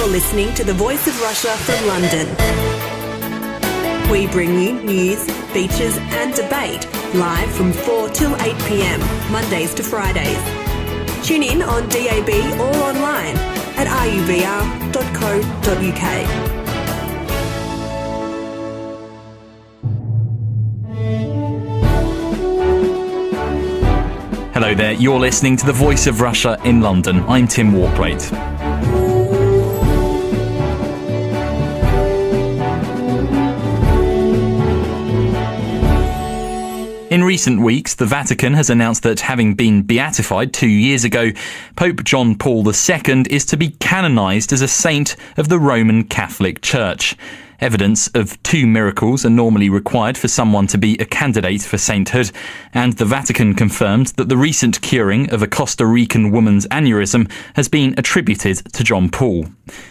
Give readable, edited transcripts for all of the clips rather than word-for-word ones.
You're listening to the Voice of Russia from London. We bring you news, features and debate live from 4 till 8 p.m, Mondays to Fridays. Tune in on DAB or online at ruvr.co.uk. Hello there, you're listening to the Voice of Russia in London. I'm Tim Warplate. In recent weeks, the Vatican has announced that, having been beatified 2 years ago, Pope John Paul II is to be canonized as a saint of the Roman Catholic Church. Evidence of 2 miracles are normally required for someone to be a candidate for sainthood, and the Vatican confirmed that the recent curing of a Costa Rican woman's aneurysm has been attributed to John Paul.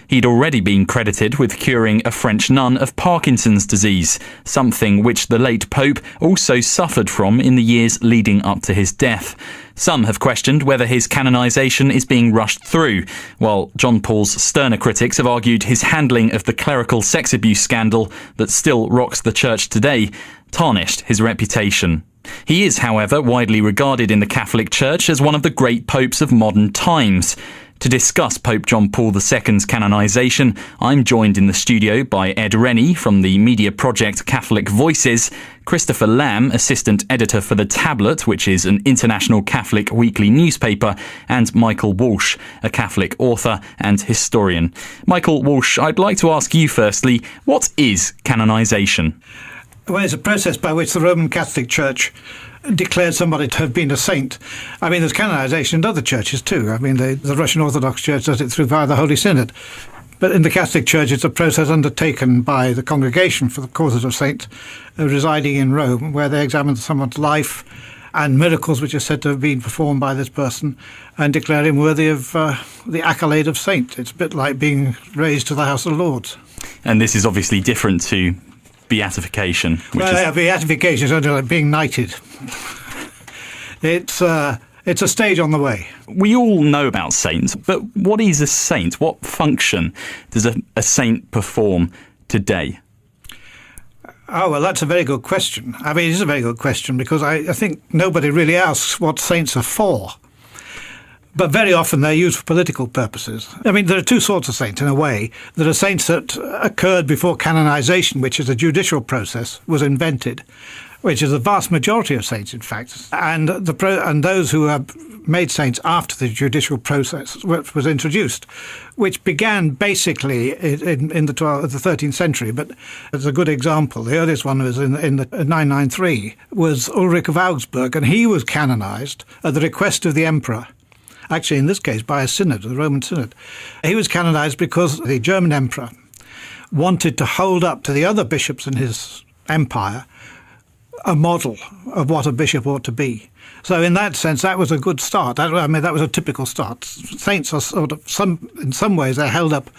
He'd already been credited with curing a French nun of Parkinson's disease, something which the late Pope also suffered from in the years leading up to his death. Some have questioned whether his canonization is being rushed through, while John Paul's sterner critics have argued his handling of the clerical sex abuse scandal that still rocks the church today tarnished his reputation. He is, however, widely regarded in the Catholic Church as one of the great popes of modern times. To discuss Pope John Paul II's canonization, I'm joined in the studio by Ed Rennie from the media project Catholic Voices, Christopher Lamb, assistant editor for The Tablet, which is an international Catholic weekly newspaper, and Michael Walsh, a Catholic author and historian. Michael Walsh, I'd like to ask you firstly, what is canonization? Well, it's a process by which the Roman Catholic Church declared somebody to have been a saint. I mean, there's canonization in other churches too. I mean, the Russian Orthodox Church does it through via the Holy Synod. But in the Catholic Church, it's a process undertaken by the Congregation for the Causes of Saints residing in Rome, where they examine someone's life and miracles which are said to have been performed by this person and declare him worthy of the accolade of saint. It's a bit like being raised to the House of Lords. And this is obviously different to beatification. Beatification is only like being knighted. It's a stage on the way. We all know about saints, but what is a saint? What function does a saint perform today? Oh, well, that's a very good question. I mean, it is a very good question because I think nobody really asks what saints are for. But very often they're used for political purposes. I mean, there are 2 sorts of saints in a way. There are saints that occurred before canonization, which is a judicial process, was invented, which is the vast majority of saints, in fact. And those who are made saints after the judicial process was introduced, which began basically in the 13th century. But as a good example, the earliest one was in 993, was Ulrich of Augsburg, and he was canonized at the request of the emperor. Actually, in this case, by a synod, the Roman Synod. He was canonized because the German emperor wanted to hold up to the other bishops in his empire a model of what a bishop ought to be. So in that sense, that was a good start. That was a typical start. Saints are sort of, in some ways, they're held up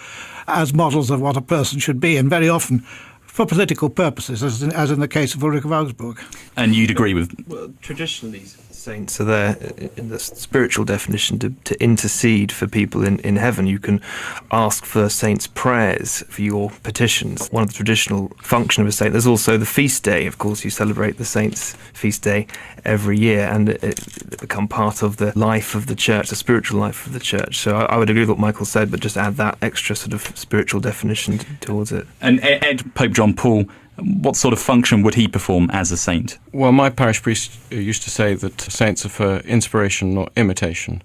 as models of what a person should be, and very often for political purposes, as in the case of Ulrich of Augsburg. And you'd agree with... Well, traditionally, saints are there in the spiritual definition to intercede for people in heaven. You can ask for saints' prayers for your petitions. One of the traditional functions of a saint. There's also the feast day. Of course, you celebrate the saints' feast day every year, and it become part of the life of the church, the spiritual life of the church. So I would agree with what Michael said, but just add that extra sort of spiritual definition towards it. And Ed, Pope John Paul, what sort of function would he perform as a saint? Well, my parish priest used to say that saints are for inspiration, not imitation.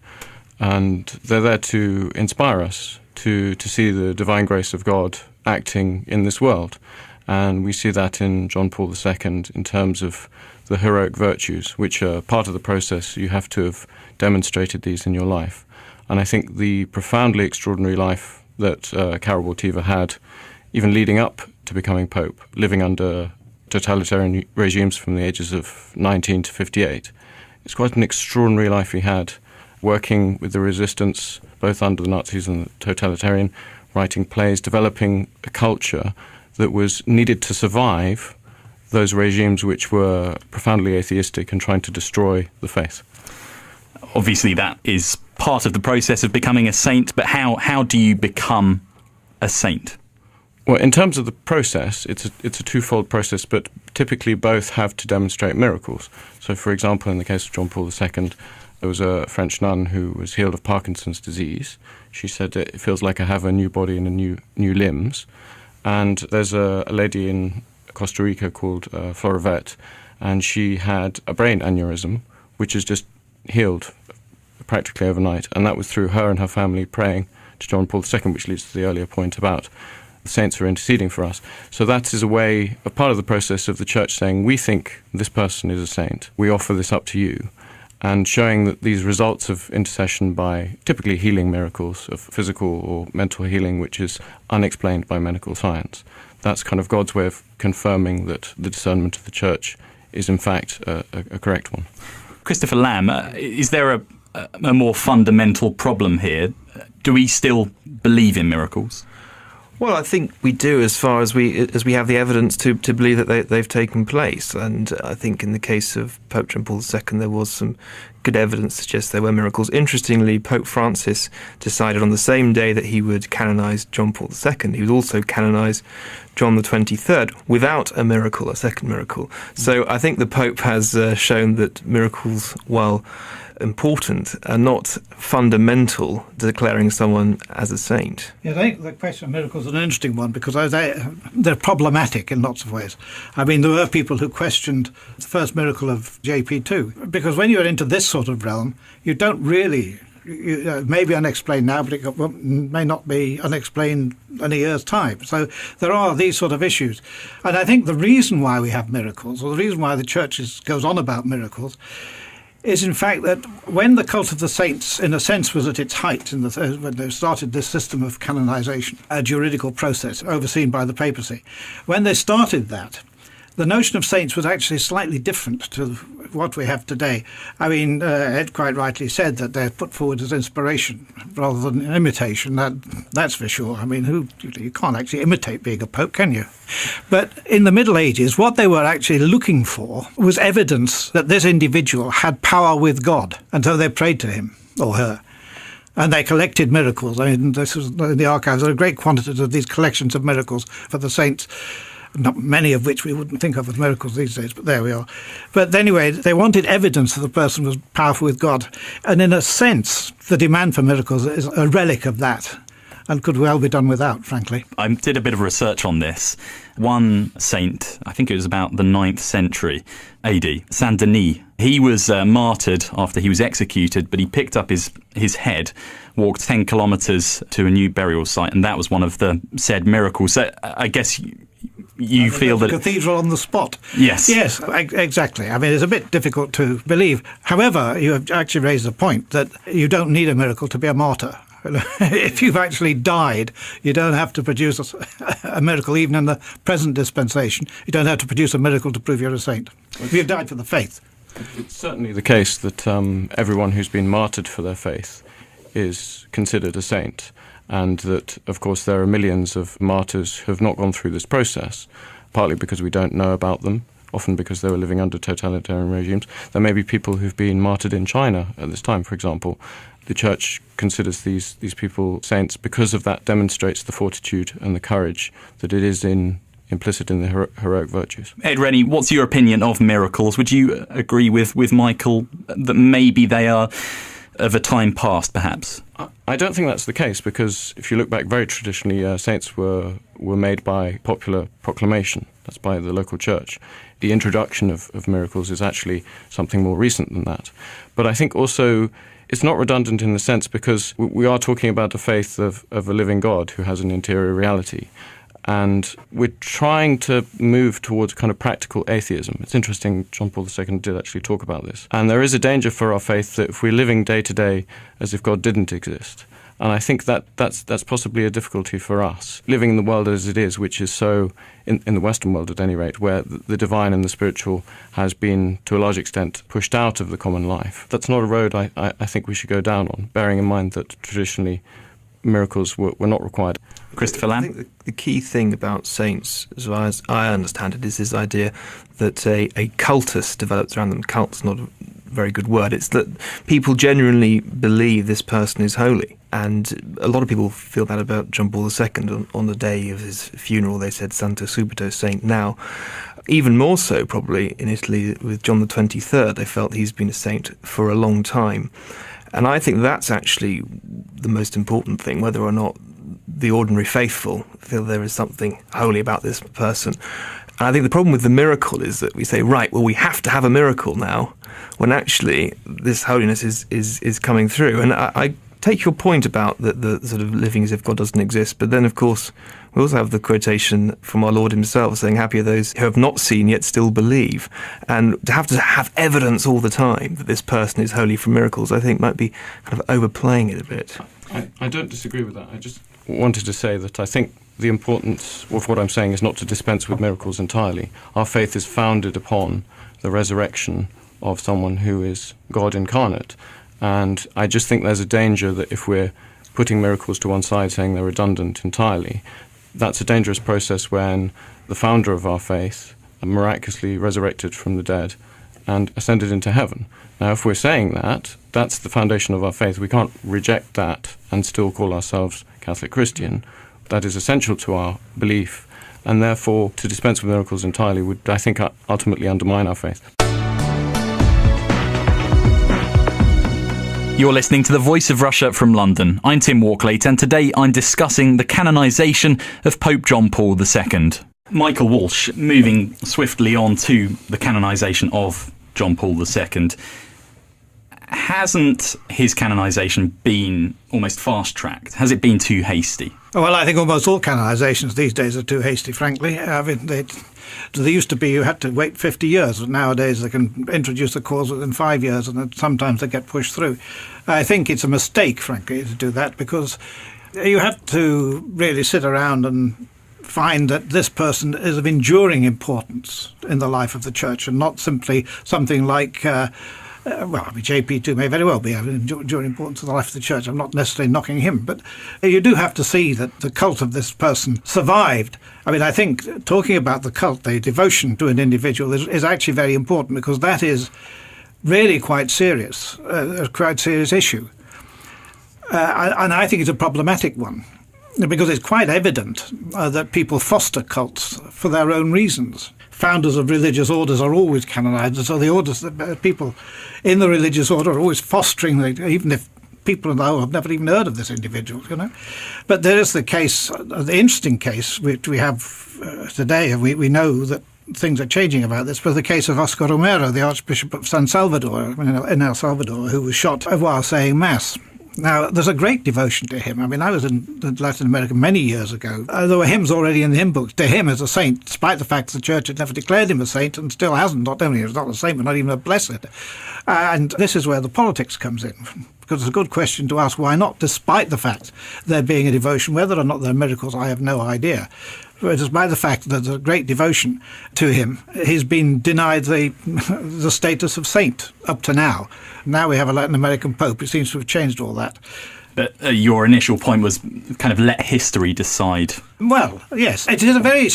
And they're there to inspire us to see the divine grace of God acting in this world. And we see that in John Paul II in terms of the heroic virtues, which are part of the process. You have to have demonstrated these in your life. And I think the profoundly extraordinary life that Karol Wojtyła had, even leading up to becoming Pope, living under totalitarian regimes from the ages of 19 to 58. It's quite an extraordinary life he had, working with the resistance, both under the Nazis and the totalitarian, writing plays, developing a culture that was needed to survive those regimes which were profoundly atheistic and trying to destroy the faith. Obviously that is part of the process of becoming a saint, but how do you become a saint? Well, in terms of the process, it's a twofold process, but typically both have to demonstrate miracles. So, for example, in the case of John Paul II, there was a French nun who was healed of Parkinson's disease. She said, "It feels like I have a new body and new limbs." And there's a lady in Costa Rica called Florevet, and she had a brain aneurysm, which is just healed practically overnight. And that was through her and her family praying to John Paul II, which leads to the earlier point about the saints are interceding for us. So that is a part of the process of the Church saying, we think this person is a saint. We offer this up to you. And showing that these results of intercession by typically healing miracles of physical or mental healing, which is unexplained by medical science, that's kind of God's way of confirming that the discernment of the Church is in fact a correct one. Christopher Lamb, is there a more fundamental problem here? Do we still believe in miracles? Well, I think we do, as far as we have the evidence to believe that they've taken place. And I think in the case of Pope John Paul II, there was some good evidence to suggest there were miracles. Interestingly, Pope Francis decided on the same day that he would canonize John Paul II. He would also canonize John the 23rd without a miracle, a second miracle. So I think the Pope has shown that miracles, while important, are not fundamental to declaring someone as a saint. Yeah, I think the question of miracles is an interesting one because they're problematic in lots of ways. I mean, there were people who questioned the first miracle of JP2 because when you're into this sort of realm, you don't really... It may be unexplained now, but it may not be unexplained in a year's time. So there are these sort of issues. And I think the reason why we have miracles, or the reason why the Church goes on about miracles, is in fact that when the cult of the saints, in a sense, was at its height, when they started this system of canonization, a juridical process overseen by the papacy, when they started that, the notion of saints was actually slightly different to what we have today. I mean, Ed quite rightly said that they're put forward as inspiration rather than imitation. That's for sure. I mean, you can't actually imitate being a pope, can you? But in the Middle Ages, what they were actually looking for was evidence that this individual had power with God, and so they prayed to him or her. And they collected miracles. I mean, this was in the archives. There are great quantities of these collections of miracles for the saints, not many of which we wouldn't think of as miracles these days, but there we are. But anyway, they wanted evidence that the person was powerful with God. And in a sense, the demand for miracles is a relic of that and could well be done without, frankly. I did a bit of research on this. One saint, I think it was about the 9th century AD, Saint Denis, he was martyred after he was executed, but he picked up his head, walked 10 kilometres to a new burial site, and that was one of the said miracles. So I guess you feel that... cathedral on the spot. Yes. Yes, exactly. I mean, it's a bit difficult to believe. However, you have actually raised a point that you don't need a miracle to be a martyr. If you've actually died, you don't have to produce a miracle, even in the present dispensation. You don't have to produce a miracle to prove you're a saint. If you've died for the faith. It's certainly the case that everyone who's been martyred for their faith is considered a saint, and that, of course, there are millions of martyrs who have not gone through this process, partly because we don't know about them, often because they were living under totalitarian regimes. There may be people who've been martyred in China at this time, for example. The Church considers these people saints because of that demonstrates the fortitude and the courage that it is implicit in the heroic virtues. Ed Rennie, what's your opinion of miracles? Would you agree with Michael that maybe they are of a time past, perhaps? I don't think that's the case, because if you look back very traditionally, saints were made by popular proclamation. That's by the local church. The introduction of miracles is actually something more recent than that. But I think also it's not redundant in the sense because we are talking about the faith of a living God who has an interior reality. And we're trying to move towards kind of practical atheism. It's interesting, John Paul II did actually talk about this. And there is a danger for our faith that if we're living day to day as if God didn't exist. And I think that's possibly a difficulty for us, living in the world as it is, which is so, in the Western world at any rate, where the divine and the spiritual has been, to a large extent, pushed out of the common life. That's not a road I think we should go down on, bearing in mind that traditionally miracles were not required. Christopher Lamb? I think the key thing about saints, as I understand it, is this idea that a cultus develops around them. Cult's not very good word. It's that people genuinely believe this person is holy. And a lot of people feel that about John Paul II. On the day of his funeral, they said Santo Subito, saint now. Even more so, probably, in Italy with John the 23rd, they felt he's been a saint for a long time. And I think that's actually the most important thing, whether or not the ordinary faithful feel there is something holy about this person. And I think the problem with the miracle is that we say, right, well, we have to have a miracle now, when actually this holiness is coming through. And I take your point about the sort of living as if God doesn't exist, but then, of course, we also have the quotation from our Lord himself saying, happy are those who have not seen yet still believe. And to have evidence all the time that this person is holy from miracles, I think might be kind of overplaying it a bit. I don't disagree with that. I just wanted to say that I think the importance of what I'm saying is not to dispense with miracles entirely. Our faith is founded upon the resurrection of someone who is God incarnate. And I just think there's a danger that if we're putting miracles to one side, saying they're redundant entirely, that's a dangerous process when the founder of our faith miraculously resurrected from the dead and ascended into heaven. Now, if we're saying that, that's the foundation of our faith. We can't reject that and still call ourselves Catholic Christian. That is essential to our belief, and therefore to dispense with miracles entirely would, I think, ultimately undermine our faith. You're listening to The Voice of Russia from London. I'm Tim Walklate, and today I'm discussing the canonization of Pope John Paul II. Michael Walsh, moving swiftly on to the canonization of John Paul II, hasn't his canonization been almost fast-tracked? Has it been too hasty? Well, I think almost all canonizations these days are too hasty, frankly. I mean, there used to be you had to wait 50 years, but nowadays they can introduce a cause within 5 years, and sometimes they get pushed through. I think it's a mistake, frankly, to do that, because you have to really sit around and find that this person is of enduring importance in the life of the Church, and not simply something like JP2 may very well be of enduring importance in the life of the Church. I'm not necessarily knocking him, but you do have to see that the cult of this person survived. I mean, I think talking about the cult, the devotion to an individual, is actually very important, because that is really quite serious, a quite serious issue. And I think it's a problematic one, because it's quite evident that people foster cults for their own reasons. Founders of religious orders are always canonized, so the orders, people in the religious order are always fostering, even if people have never even heard of this individual, But there is the case, the interesting case, which we have today, and we know that things are changing about this, but the case of Oscar Romero, the Archbishop of San Salvador, in El Salvador, who was shot while saying Mass. Now, there's a great devotion to him. I mean, I was in Latin America many years ago. There were hymns already in the hymn books to him as a saint, despite the fact the Church had never declared him a saint, and still hasn't. Not only is not a saint, but not even a blessed. And this is where the politics comes in, because it's a good question to ask, why not, despite the fact there being a devotion? Whether or not there are miracles, I have no idea. But despite the fact that there's a great devotion to him, he's been denied the status of saint up to now. Now we have a Latin American Pope. It seems to have changed all that. But your initial point was kind of let history decide. Well, yes. It is a very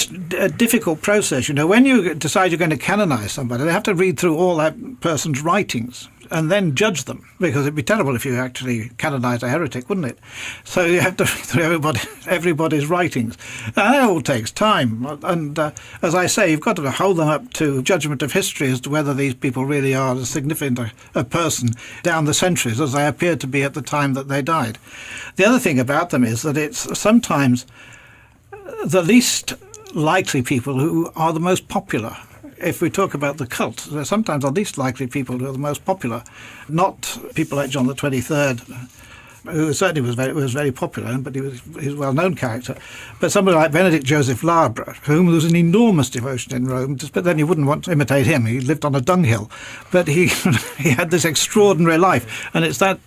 difficult process. When you decide you're going to canonize somebody, they have to read through all that person's writings and then judge them, because it'd be terrible if you actually canonized a heretic, wouldn't it? So you have to read through everybody's writings. And that all takes time. And as I say, you've got to hold them up to judgment of history as to whether these people really are as significant a person down the centuries as they appeared to be at the time that they died. The other thing about them is that it's sometimes the least likely people who are the most popular. If we talk about the cult, they're sometimes the least likely people who are the most popular, not people like John the 23rd, who certainly was very popular, but he's a well-known character. But somebody like Benedict Joseph Labra, for whom there was an enormous devotion in Rome, but then you wouldn't want to imitate him. He lived on a dunghill. But he had this extraordinary life. And it's that,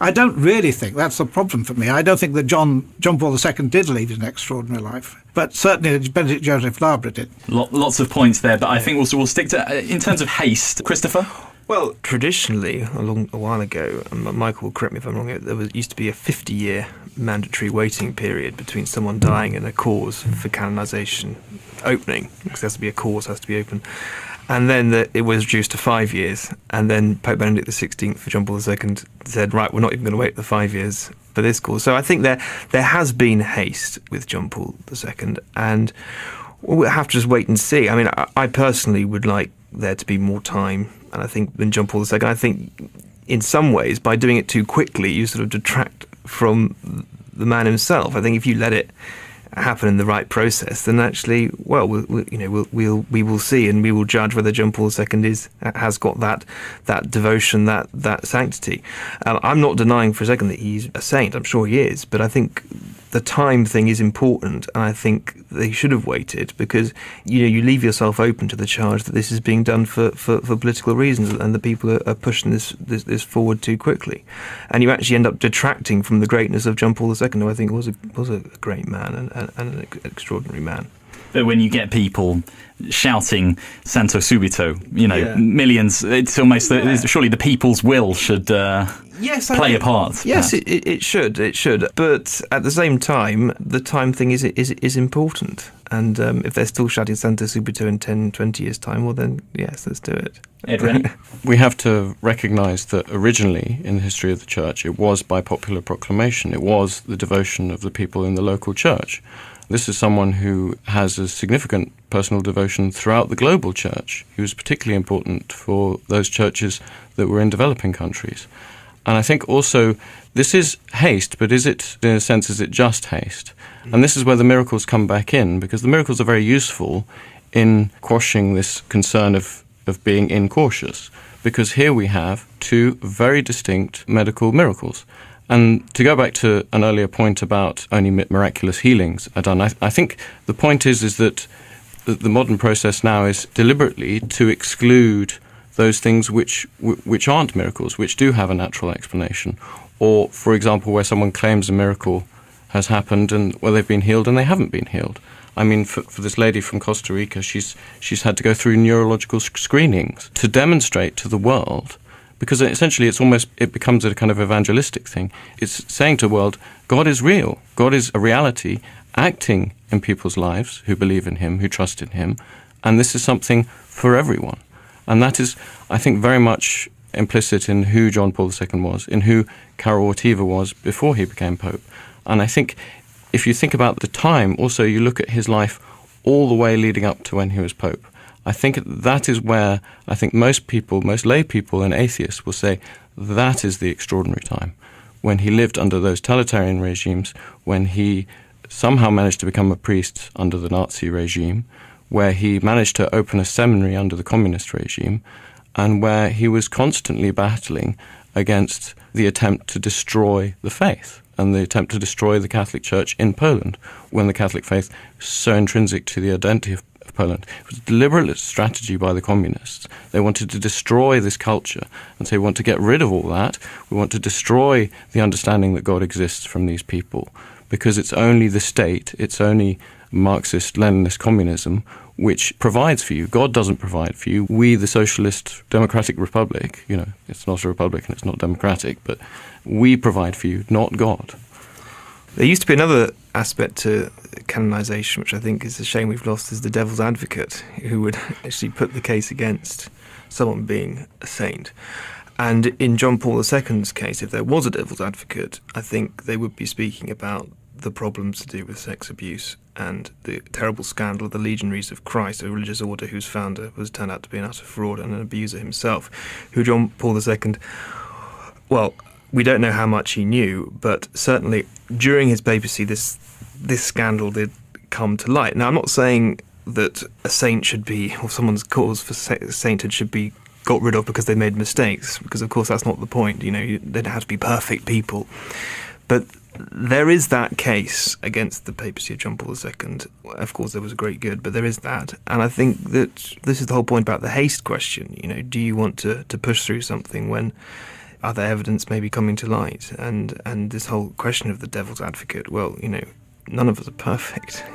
I don't really think that's the problem for me. I don't think that John Paul II did lead an extraordinary life. But certainly Benedict Joseph Labra did. Lots of points there, but I think we'll stick to, in terms of haste, Christopher? Well, traditionally, a while ago, and Michael will correct me if I'm wrong, there used to be a 50-year mandatory waiting period between someone dying and a cause for canonization opening, because there has to be a cause, has to be open. And then it was reduced to 5 years. And then Pope Benedict XVI for John Paul II said, right, we're not even going to wait the 5 years for this cause. So I think there has been haste with John Paul II, and we'll have to just wait and see. I mean, I personally would like there to be more time, and I think, than John Paul II. I think in some ways, by doing it too quickly, you sort of detract from the man himself. I think if you let it happen in the right process, then actually, well, we will see, and we will judge whether John Paul II has got that devotion, that sanctity. I'm not denying for a second that he's a saint. I'm sure he is, but I think the time thing is important, and I think they should have waited, because you leave yourself open to the charge that this is being done for political reasons, and the people are pushing this forward too quickly, and you actually end up detracting from the greatness of John Paul II, who I think was a great man and an extraordinary man. But when you get people shouting "Santo Subito," millions, it's almost surely the people's will should play a part. Yes, it should. But at the same time, the time thing is important. And if they're still shouting "Santo Subito" in 10, 20 years' time, well then, yes, let's do it. Ed Rennie? We have to recognise that originally in the history of the Church, it was by popular proclamation. It was the devotion of the people in the local church. This is someone who has a significant personal devotion throughout the global church. He was particularly important for those churches that were in developing countries. And I think also this is haste, but is it just haste? And this is where the miracles come back in, because the miracles are very useful in quashing this concern of being incautious. Because here we have two very distinct medical miracles. And to go back to an earlier point about only miraculous healings are done, I think the point is that the modern process now is deliberately to exclude those things which aren't miracles, which do have a natural explanation. Or, for example, where someone claims a miracle has happened and where they've been healed and they haven't been healed. I mean, for this lady from Costa Rica, she's had to go through neurological screenings to demonstrate to the world, because essentially it becomes a kind of evangelistic thing. It's saying to the world, God is real. God is a reality acting in people's lives who believe in him, who trust in him, and this is something for everyone. And that is, I think, very much implicit in who John Paul II was, in who Karol Wojtyła was before he became Pope. And I think if you think about the time, also you look at his life all the way leading up to when he was Pope. I think that is where I think most people, most lay people and atheists will say that is the extraordinary time, when he lived under those totalitarian regimes, when he somehow managed to become a priest under the Nazi regime, where he managed to open a seminary under the communist regime, and where he was constantly battling against the attempt to destroy the faith and the attempt to destroy the Catholic Church in Poland, when the Catholic faith was so intrinsic to the identity of Poland. It was a deliberate strategy by the communists. They wanted to destroy this culture and say, we want to get rid of all that. We want to destroy the understanding that God exists from these people, because it's only the state, it's only Marxist, Leninist communism which provides for you. God doesn't provide for you. We, the socialist democratic republic, it's not a republic and it's not democratic, but we provide for you, not God. There used to be another aspect to canonization, which I think is a shame we've lost, is the devil's advocate, who would actually put the case against someone being a saint. And in John Paul II's case, if there was a devil's advocate, I think they would be speaking about the problems to do with sex abuse and the terrible scandal of the Legionaries of Christ, a religious order whose founder was turned out to be an utter fraud and an abuser himself, who John Paul II, well, we don't know how much he knew, but certainly during his papacy, this scandal did come to light. Now, I'm not saying that a saint should be, or someone's cause for sainthood should be got rid of because they made mistakes, because of course that's not the point. They don't have to be perfect people. But there is that case against the papacy of John Paul II. Of course, there was a great good, but there is that. And I think that this is the whole point about the haste question. Do you want to push through something when other evidence may be coming to light? And this whole question of the devil's advocate, well, none of us are perfect.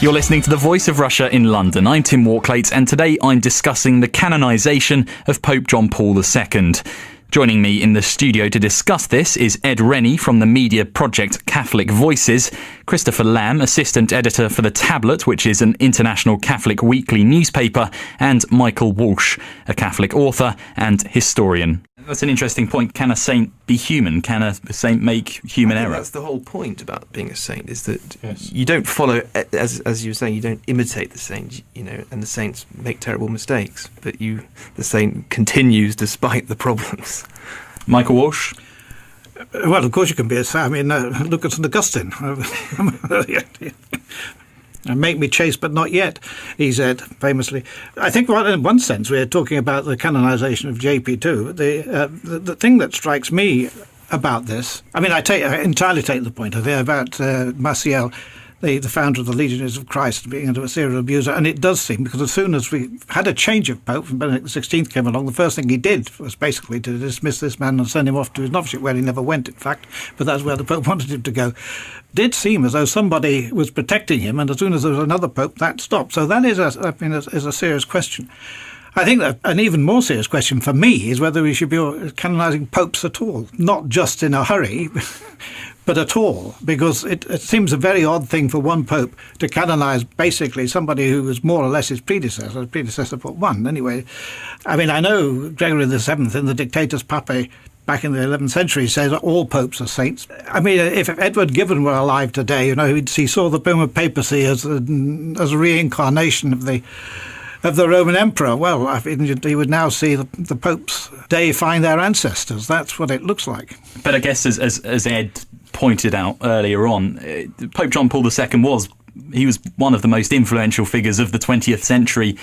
You're listening to The Voice of Russia in London. I'm Tim Walklate, and today I'm discussing the canonization of Pope John Paul II. Joining me in the studio to discuss this is Ed Rennie from the media project Catholic Voices, Christopher Lamb, assistant editor for The Tablet, which is an international Catholic weekly newspaper, and Michael Walsh, a Catholic author and historian. That's an interesting point. Can a saint be human? Can a saint make human error? That's the whole point about being a saint, is that Yes. you don't follow, as you were saying, you don't imitate the saint, and the saints make terrible mistakes, but the saint continues despite the problems. Michael Walsh? Well, of course you can be a saint. I mean, look at St. Augustine. Make me chaste, but not yet, he said famously. I think, well, in one sense, we're talking about the canonization of JP2. The thing that strikes me about this, I mean, I entirely take the point about Maciel, the founder of the Legionaries of Christ, being a serial abuser, and it does seem, because as soon as we had a change of Pope, and Benedict XVI came along, the first thing he did was basically to dismiss this man and send him off to his novitiate, where he never went, in fact, but that's where the Pope wanted him to go. Did seem as though somebody was protecting him, and as soon as there was another Pope, that stopped. So that is a serious question. I think that an even more serious question for me is whether we should be canonising popes at all, not just in a hurry, but at all, because it seems a very odd thing for one pope to canonise basically somebody who was more or less his predecessor but one. Anyway, I mean, I know Gregory VII in the Dictatus Papae back in the 11th century says that all popes are saints. I mean, if Edward Gibbon were alive today, he saw the Roman papacy as a reincarnation of the Roman emperor. Well, I think he would now see the popes deifying their ancestors. That's what it looks like. But I guess as Ed pointed out earlier on, Pope John Paul II was one of the most influential figures of the 20th century,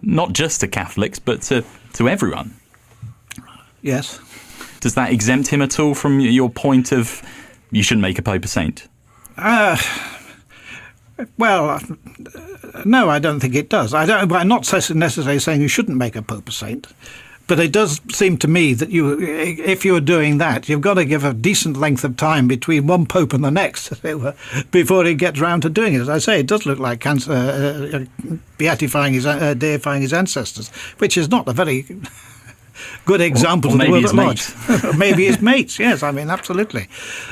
not just to Catholics, but to everyone. Yes. Does that exempt him at all from your point of you shouldn't make a Pope a saint? Well, no, I don't think it does. I'm not necessarily saying you shouldn't make a Pope a saint, but it does seem to me that if you're doing that, you've got to give a decent length of time between one Pope and the next, as it were, before he gets round to doing it. As I say, it does look like deifying his ancestors, which is not a very good example or to the world his at large. Maybe his mates, yes, I mean, absolutely.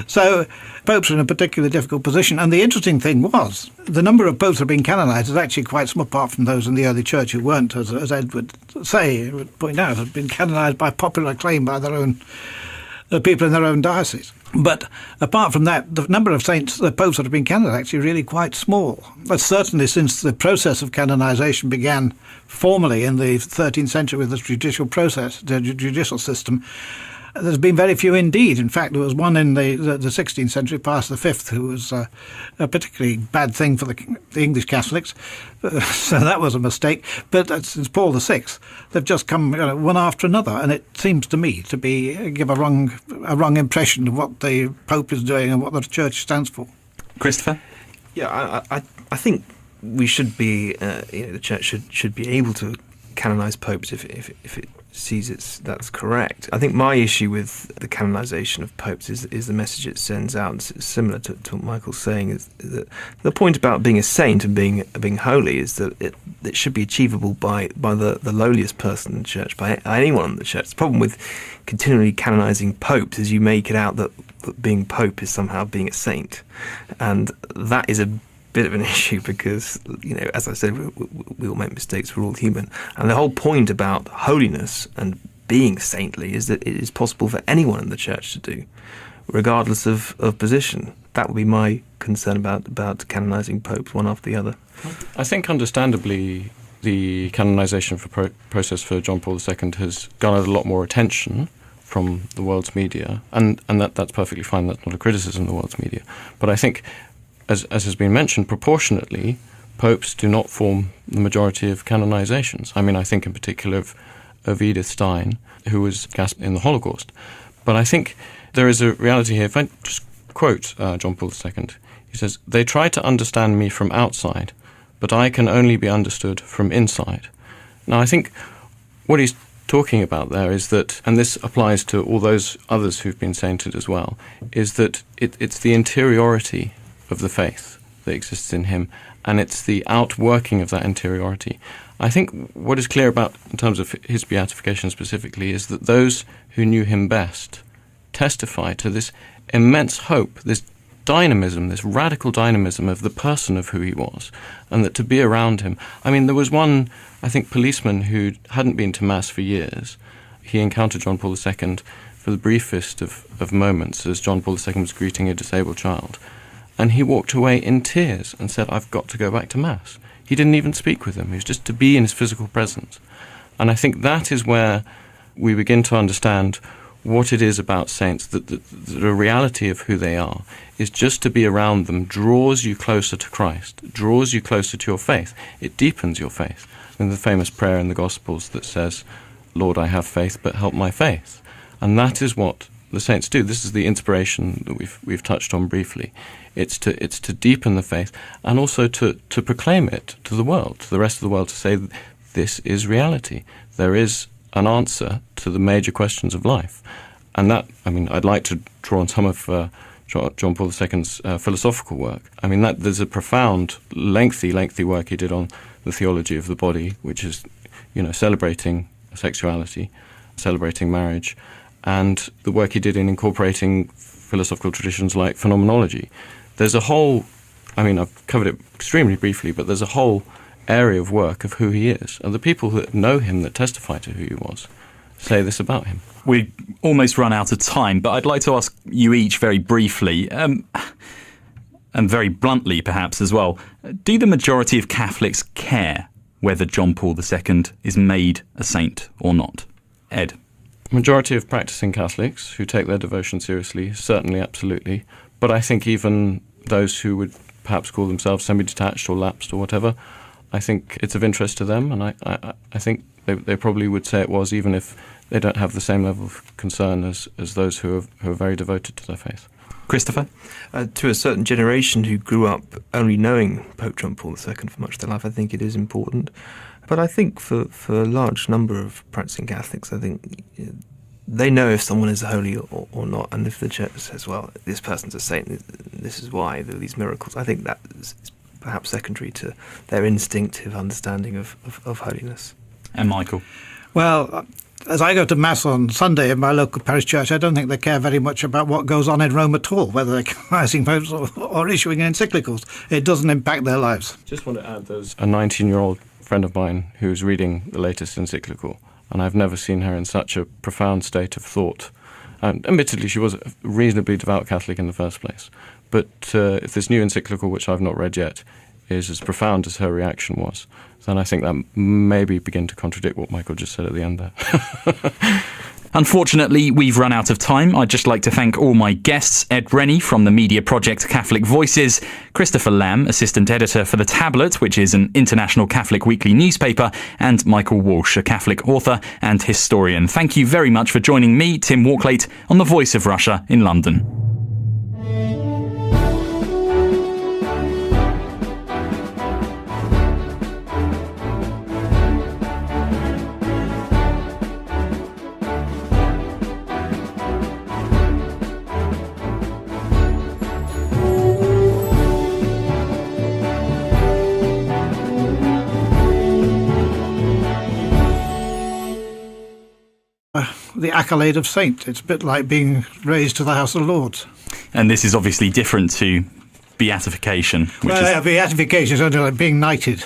So popes are in a particularly difficult position. And the interesting thing was, the number of popes who have been canonised is actually quite small, apart from those in the early church who weren't, as Ed would point out, had been canonised by popular acclaim by the people in their own diocese. But apart from that, the number of the popes that have been canonised is actually really quite small. But certainly since the process of canonisation began formally in the 13th century with the judicial process, the judicial system, there's been very few indeed. In fact, there was one in the 16th century, Pius V, who was a particularly bad thing for the English Catholics. So that was a mistake. But since Paul VI, they've just come one after another, and it seems to me to give a wrong impression of what the Pope is doing and what the Church stands for. Christopher? Yeah, I think we should be, the Church should be able to canonise popes if it sees that's correct. I think my issue with the canonisation of popes is the message it sends out. It's similar to what Michael's saying, is that the point about being a saint and being holy is that it should be achievable by the lowliest person in the church, by anyone in the church. The problem with continually canonising popes is you make it out that being pope is somehow being a saint, and that is a bit of an issue because, as I said, we all make mistakes, we're all human. And the whole point about holiness and being saintly is that it is possible for anyone in the church to do, regardless of position. That would be my concern about canonising popes one after the other. I think understandably the canonisation process for John Paul II has garnered a lot more attention from the world's media, and that's perfectly fine. That's not a criticism of the world's media. But I think, as has been mentioned, proportionately, popes do not form the majority of canonizations. I mean, I think in particular of Edith Stein, who was gasped in the Holocaust. But I think there is a reality here. If I just quote John Paul II, he says, "They try to understand me from outside, but I can only be understood from inside." Now, I think what he's talking about there is that, and this applies to all those others who've been sainted as well, is that it's the interiority of the faith that exists in him, and it's the outworking of that interiority. I think what is clear about, in terms of his beatification specifically, is that those who knew him best testify to this immense hope, this dynamism, this radical dynamism of the person of who he was, and that to be around him. I mean, there was one, I think, policeman who hadn't been to Mass for years. He encountered John Paul II for the briefest of moments as John Paul II was greeting a disabled child. And he walked away in tears and said, "I've got to go back to Mass." He didn't even speak with him. It was just to be in his physical presence. And I think that is where we begin to understand what it is about saints, that the reality of who they are is just to be around them draws you closer to Christ, draws you closer to your faith. It deepens your faith. And the famous prayer in the Gospels that says, "Lord, I have faith, but help my faith." And that is what the saints do. This is the inspiration that we've touched on briefly. It's to deepen the faith, and also to proclaim it to the world, to the rest of the world, to say this is reality. There is an answer to the major questions of life. And that, I mean, I'd like to draw on some of John Paul II's philosophical work. I mean, there's a profound, lengthy work he did on the theology of the body, which is, celebrating sexuality, celebrating marriage, and the work he did in incorporating philosophical traditions like phenomenology. There's a whole, I mean, I've covered it extremely briefly, but there's a whole area of work of who he is. And the people that know him, that testify to who he was, say this about him. We almost run out of time, but I'd like to ask you each very briefly, and very bluntly perhaps as well, do the majority of Catholics care whether John Paul II is made a saint or not? Ed? Majority of practicing Catholics who take their devotion seriously, certainly, absolutely. But I think even those who would perhaps call themselves semi-detached or lapsed or whatever, I think it's of interest to them, and I think they probably would say it was, even if they don't have the same level of concern as those who are very devoted to their faith. Christopher? To a certain generation who grew up only knowing Pope John Paul II for much of their life, I think it is important. But I think for a large number of practicing Catholics, I think they know if someone is holy or not, and if the Church says, well, this person's a saint, this is why, there are these miracles, I think that is perhaps secondary to their instinctive understanding of holiness. And Michael? Well, as I go to Mass on Sunday in my local parish church, I don't think they care very much about what goes on in Rome at all, whether they're canonizing popes or issuing encyclicals. It doesn't impact their lives. Just want to add, there's a 19-year-old friend of mine who's reading the latest encyclical, and I've never seen her in such a profound state of thought. And admittedly, she was a reasonably devout Catholic in the first place. But if this new encyclical, which I've not read yet, is as profound as her reaction was, then I think that maybe begin to contradict what Michael just said at the end there. Unfortunately, we've run out of time. I'd just like to thank all my guests, Ed Rennie from the media project Catholic Voices, Christopher Lamb, assistant editor for The Tablet, which is an international Catholic weekly newspaper, and Michael Walsh, a Catholic author and historian. Thank you very much for joining me, Tim Walklate, on The Voice of Russia in London. The accolade of saint. It's a bit like being raised to the House of Lords. And this is obviously different to beatification. Beatification is only like being knighted.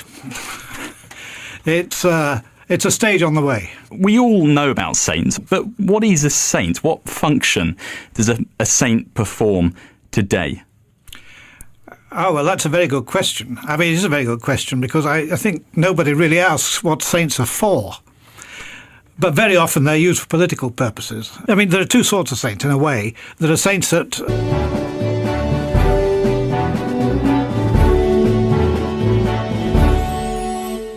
It's a stage on the way. We all know about saints, but what is a saint? What function does a saint perform today? Oh, well, that's a very good question. I mean, it is a very good question because I think nobody really asks what saints are for. But very often they're used for political purposes. I mean, there are two sorts of saints in a way. There are saints that...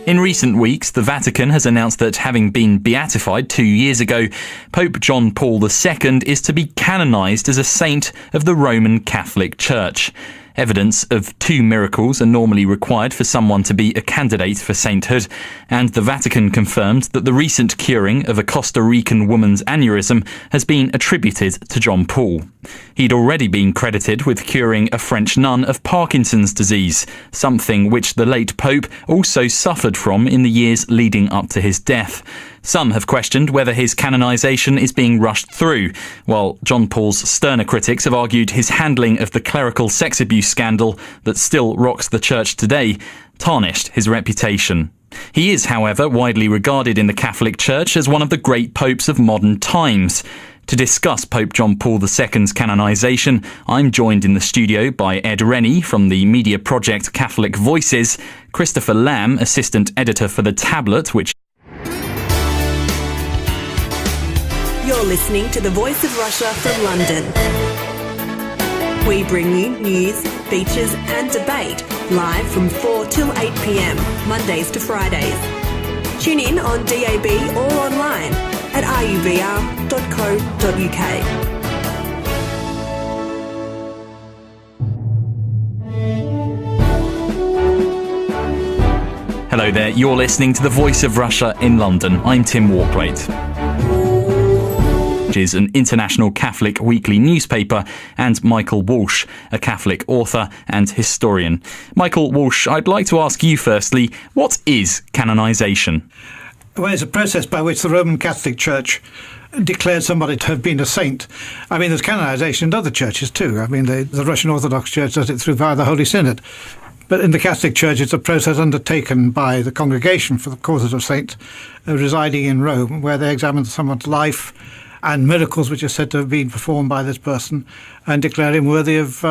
In recent weeks, the Vatican has announced that, having been beatified 2 years ago, Pope John Paul II is to be canonized as a saint of the Roman Catholic Church. Evidence of 2 miracles are normally required for someone to be a candidate for sainthood, and the Vatican confirmed that the recent curing of a Costa Rican woman's aneurysm has been attributed to John Paul. He'd already been credited with curing a French nun of Parkinson's disease, something which the late Pope also suffered from in the years leading up to his death. Some have questioned whether his canonization is being rushed through, while John Paul's sterner critics have argued his handling of the clerical sex abuse scandal that still rocks the Church today tarnished his reputation. He is, however, widely regarded in the Catholic Church as one of the great popes of modern times. To discuss Pope John Paul II's canonization, I'm joined in the studio by Ed Rennie from the media project Catholic Voices, Christopher Lamb, assistant editor for The Tablet, which... You're listening to the Voice of Russia from London. We bring you news, features and debate live from 4 till 8 p.m, Mondays to Fridays. Tune in on DAB or online at ruvr.co.uk. Hello there, you're listening to the Voice of Russia in London. I'm Tim Warplate. Is an international Catholic weekly newspaper, and Michael Walsh, a Catholic author and historian. Michael Walsh, I'd like to ask you firstly, what is canonization? Well, it's a process by which the Roman Catholic Church declared somebody to have been a saint. I mean, there's canonization in other churches too. I mean, the Russian Orthodox Church does it through via the Holy Synod. But in the Catholic Church, it's a process undertaken by the Congregation for the Causes of Saints residing in Rome, where they examine someone's life and miracles which are said to have been performed by this person and declare him worthy of